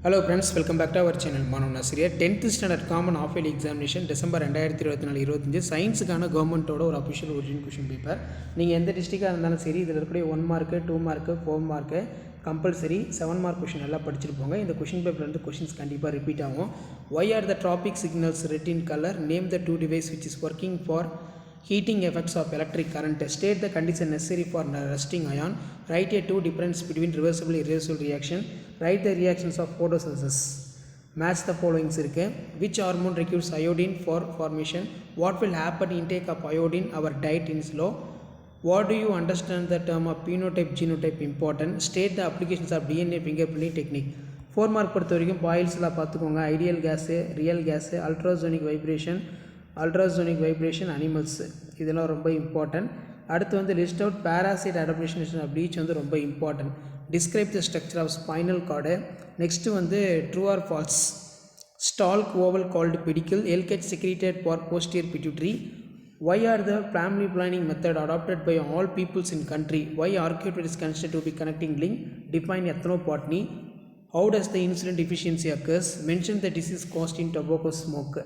Hello friends, welcome back to our channel. Manu Nasiriya 10th standard common half yearly examination December 2024 சயின்ஸுக்கான கவர்மெண்ட்டோட ஒரு official original question paper. நீங்கள் எந்த டிஸ்ட்ரிக்டாக இருந்தாலும் சரி, இதில் இருக்கக்கூடிய 1 mark 2 mark 4 mark compulsory 7 mark question எல்லாம் படிச்சிருப்போங்க. இந்த கொஷின் பேப்பர்லேருந்து கொஷின்ஸ் கண்டிப்பாக ரிப்பீட் ஆகும். Why are the tropic signals red in color? Name the two device which is working for heating effects of electric current. State the condition necessary for rusting ion. Write a two difference between reversible and irreversible reaction. Write the reactions of photosynthesis. Match the followings இருக்கு. Which hormone requires iodine for formation? What will happen intake of iodine? Our diet is low. What do you understand the term of phenotype genotype important? State the applications of DNA fingerprinting technique. 4 mark பொறுத்த வரைக்கும் பாயில்ஸ்லாம் பார்த்துக்கோங்க. Ideal case, real case, ultrasonic vibration animals, இதெல்லாம் ரொம்ப important. அடுத்து வந்து list out parasite adaptation of leech வந்து ரொம்ப important. Describe the structure of spinal cord. Next வந்து true or false. Stalk oval called pedicel. எல்கேச் secreted for posterior pituitary. Why are the family planning method adopted by all peoples in country? Why arcuate is considered to be connecting link? Define ethnobotany. How does the insulin deficiency occurs? Mention the disease caused in tobacco smoke.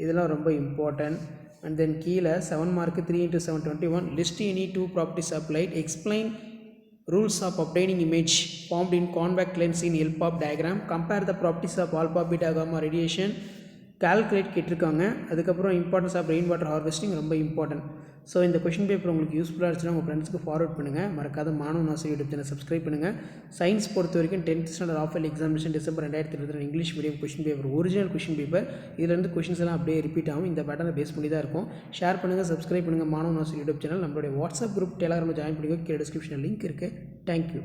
இதெல்லாம் ரொம்ப important. And then கீழே 7 mark 3 into 7 21. List any two properties of light. Explain rules of obtaining image formed in convex lens in L-POP diagram. Compare the properties of alpha beta gamma radiation. Calculate கேட்டிருக்காங்க. அதுக்கப்புறம் importance of rain water harvesting ரொம்ப important. So இந்த question paper உங்களுக்கு யூஸ்ஃபுல்லாக இருந்துச்சுன்னா உங்கள் ஃப்ரெண்ட்ஸ்க்கு forward பண்ணுங்கள். மறக்காத மாணவ நாசர் யூடியூப் சேனல் சப்ஸ்கிரைப் பண்ணுங்கள். சயின்ஸ் பொறுத்த வரைக்கும் 10th standard of early examination December 2022 English medium question paper, original question paper. இதிலேருந்து கொஷின்ஸ் எல்லாம் அப்படியே ரிப்பீட் ஆகும். இந்த பேட்டர்னை பேஸ் பண்ணி தான் இருக்கும். ஷேர் பண்ணுங்கள், சப்ஸ்கிரைப் பண்ணுங்கள் மாணவ நாசர் யூடியூப் சேனல். நம்மளுடைய வாட்ஸ்அப் குரூப் டெலகிராமில் ஜாயின் பண்ணிக்கோ. கீழே டிஸ்கிரிப்ஷனில் லிங்க் இருக்குது. தேங்க்யூ.